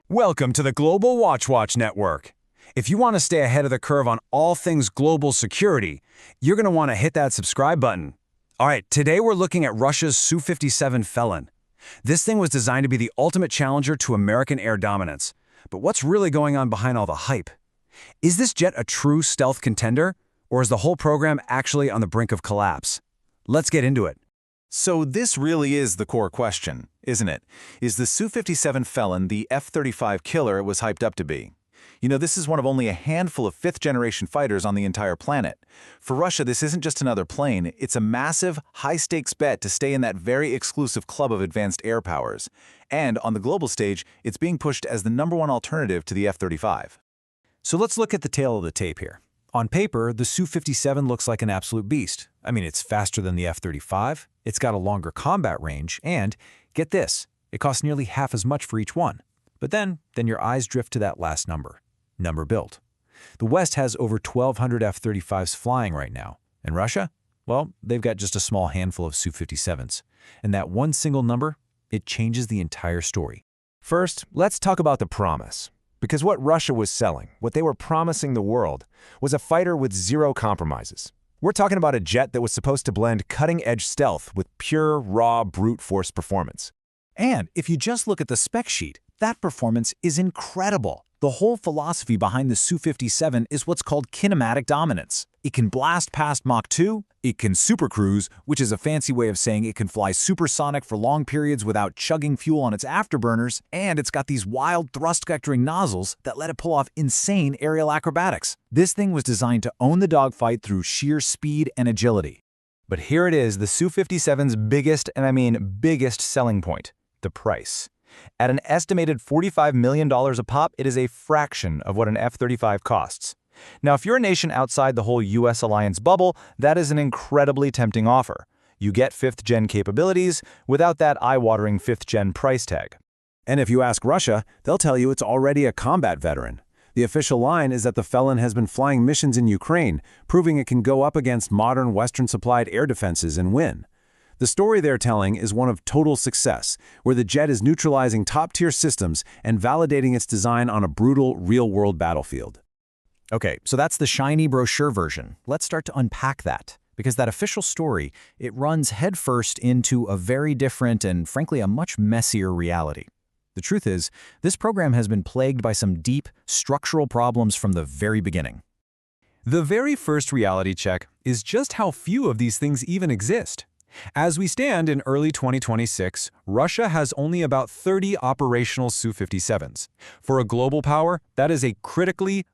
Welcome to the Global Watch Network. If you want to stay ahead of the curve on all things global security, you're going to want to hit that subscribe button. All right, today we're looking at Russia's Su-57 Felon. This thing was designed to be the ultimate challenger to American air dominance. But what's really going on behind all the hype? Is this jet a true stealth contender, or is the whole program actually on the brink of collapse? Let's get into it. So this really is the core question, isn't it? Is the Su-57 Felon the F-35 killer it was hyped up to be? You know, this is one of only a handful of fifth-generation fighters on the entire planet. For Russia, this isn't just another plane, it's a massive, high-stakes bet to stay in that very exclusive club of advanced air powers. And on the global stage, it's being pushed as the #1 alternative to the F-35. So let's look at the tail of the tape here. On paper, the Su-57 looks like an absolute beast. I mean, it's faster than the F-35, it's got a longer combat range, and, get this, it costs nearly half as much for each one. But then your eyes drift to that last number built. The West has over 1,200 F-35s flying right now. And Russia? Well, they've got just a small handful of Su-57s. And that one single number, it changes the entire story. First, let's talk about the promise. Because what Russia was selling, what they were promising the world, was a fighter with zero compromises. We're talking about a jet that was supposed to blend cutting-edge stealth with pure, raw, brute force performance. And if you just look at the spec sheet, that performance is incredible. The whole philosophy behind the Su-57 is what's called kinematic dominance. It can blast past Mach 2, it can supercruise, which is a fancy way of saying it can fly supersonic for long periods without chugging fuel on its afterburners, and it's got these wild thrust-vectoring nozzles that let it pull off insane aerial acrobatics. This thing was designed to own the dogfight through sheer speed and agility. But here it is, the Su-57's biggest, and I mean biggest selling point, the price. At an estimated $45 million a pop, it is a fraction of what an F-35 costs. Now, if you're a nation outside the whole U.S. alliance bubble, that is an incredibly tempting offer. You get 5th-gen capabilities without that eye-watering 5th-gen price tag. And if you ask Russia, they'll tell you it's already a combat veteran. The official line is that the Felon has been flying missions in Ukraine, proving it can go up against modern Western-supplied air defenses and win. The story they're telling is one of total success, where the jet is neutralizing top-tier systems and validating its design on a brutal, real-world battlefield. Okay, so that's the shiny brochure version. Let's start to unpack that, because that official story, it runs headfirst into a very different and, frankly, a much messier reality. The truth is, this program has been plagued by some deep, structural problems from the very beginning. The very first reality check is just how few of these things even exist. As we stand in early 2026, Russia has only about 30 operational Su-57s. For a global power, that is a critically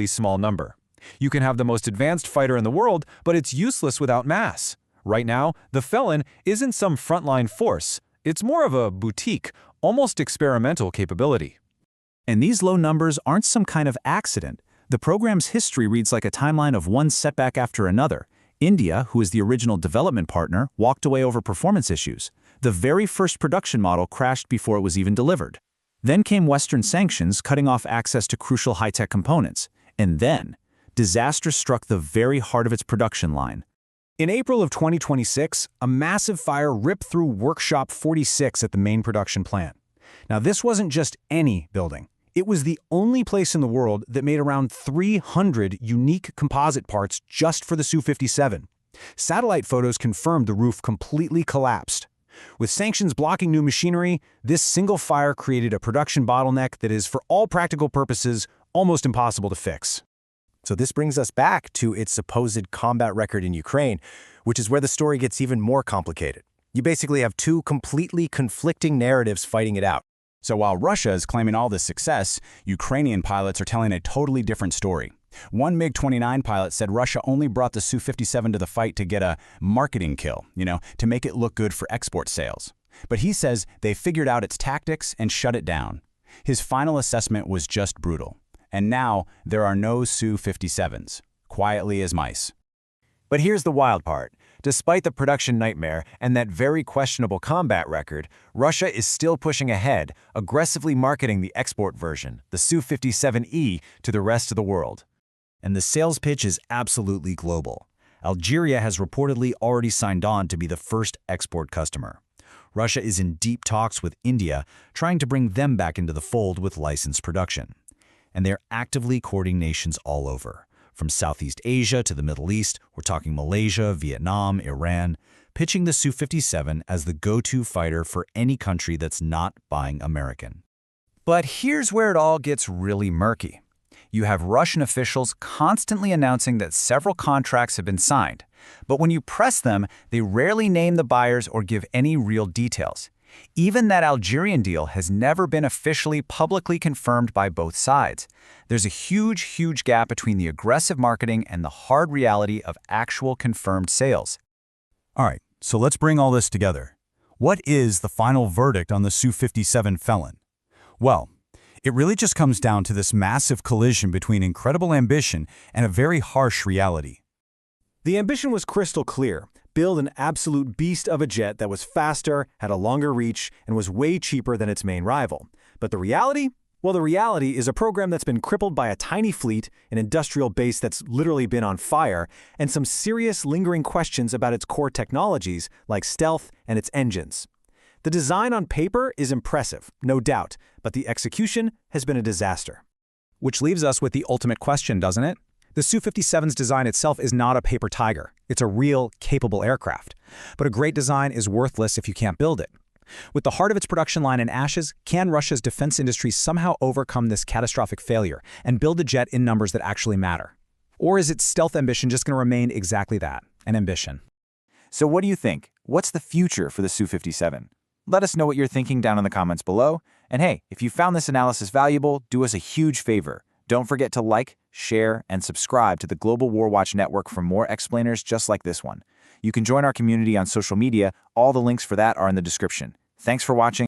small number. You can have the most advanced fighter in the world, but it's useless without mass. Right now, the Felon isn't some frontline force. It's more of a boutique, almost experimental capability. And these low numbers aren't some kind of accident. The program's history reads like a timeline of one setback after another. India, who is the original development partner, walked away over performance issues. The very first production model crashed before it was even delivered. Then came Western sanctions, cutting off access to crucial high-tech components. And then, disaster struck the very heart of its production line. In April of 2026, a massive fire ripped through Workshop 46 at the main production plant. Now, this wasn't just any building. It was the only place in the world that made around 300 unique composite parts just for the Su-57. Satellite photos confirmed the roof completely collapsed. With sanctions blocking new machinery, this single fire created a production bottleneck that is, for all practical purposes, almost impossible to fix. So this brings us back to its supposed combat record in Ukraine, which is where the story gets even more complicated. You basically have two completely conflicting narratives fighting it out. So while Russia is claiming all this success, Ukrainian pilots are telling a totally different story. One MiG-29 pilot said Russia only brought the Su-57 to the fight to get a marketing kill, to make it look good for export sales. But he says they figured out its tactics and shut it down. His final assessment was just brutal. And now there are no Su-57s, quietly as mice. But here's the wild part. Despite the production nightmare and that very questionable combat record, Russia is still pushing ahead, aggressively marketing the export version, the Su-57E, to the rest of the world. And the sales pitch is absolutely global. Algeria has reportedly already signed on to be the first export customer. Russia is in deep talks with India, trying to bring them back into the fold with licensed production. And they're actively courting nations all over. From Southeast Asia to the Middle East, we're talking Malaysia, Vietnam, Iran, pitching the Su-57 as the go-to fighter for any country that's not buying American. But here's where it all gets really murky. You have Russian officials constantly announcing that several contracts have been signed, but when you press them, they rarely name the buyers or give any real details. Even that Algerian deal has never been officially publicly confirmed by both sides. There's a huge gap between the aggressive marketing and the hard reality of actual confirmed sales. All right, so let's bring all this together. What is the final verdict on the Su-57 Felon? Well, it really just comes down to this massive collision between incredible ambition and a very harsh reality. The ambition was crystal clear. Build an absolute beast of a jet that was faster, had a longer reach, and was way cheaper than its main rival. But the reality? Well, the reality is a program that's been crippled by a tiny fleet, an industrial base that's literally been on fire, and some serious lingering questions about its core technologies, like stealth and its engines. The design on paper is impressive, no doubt, but the execution has been a disaster. Which leaves us with the ultimate question, doesn't it? The Su-57's design itself is not a paper tiger. It's a real, capable aircraft. But a great design is worthless if you can't build it. With the heart of its production line in ashes, can Russia's defense industry somehow overcome this catastrophic failure and build a jet in numbers that actually matter? Or is its stealth ambition just going to remain exactly that, an ambition? So what do you think? What's the future for the Su-57? Let us know what you're thinking down in the comments below. And hey, if you found this analysis valuable, do us a huge favor. Don't forget to like, share, and subscribe to the Global War Watch Network for more explainers just like this one. You can join our community on social media. All the links for that are in the description. Thanks for watching.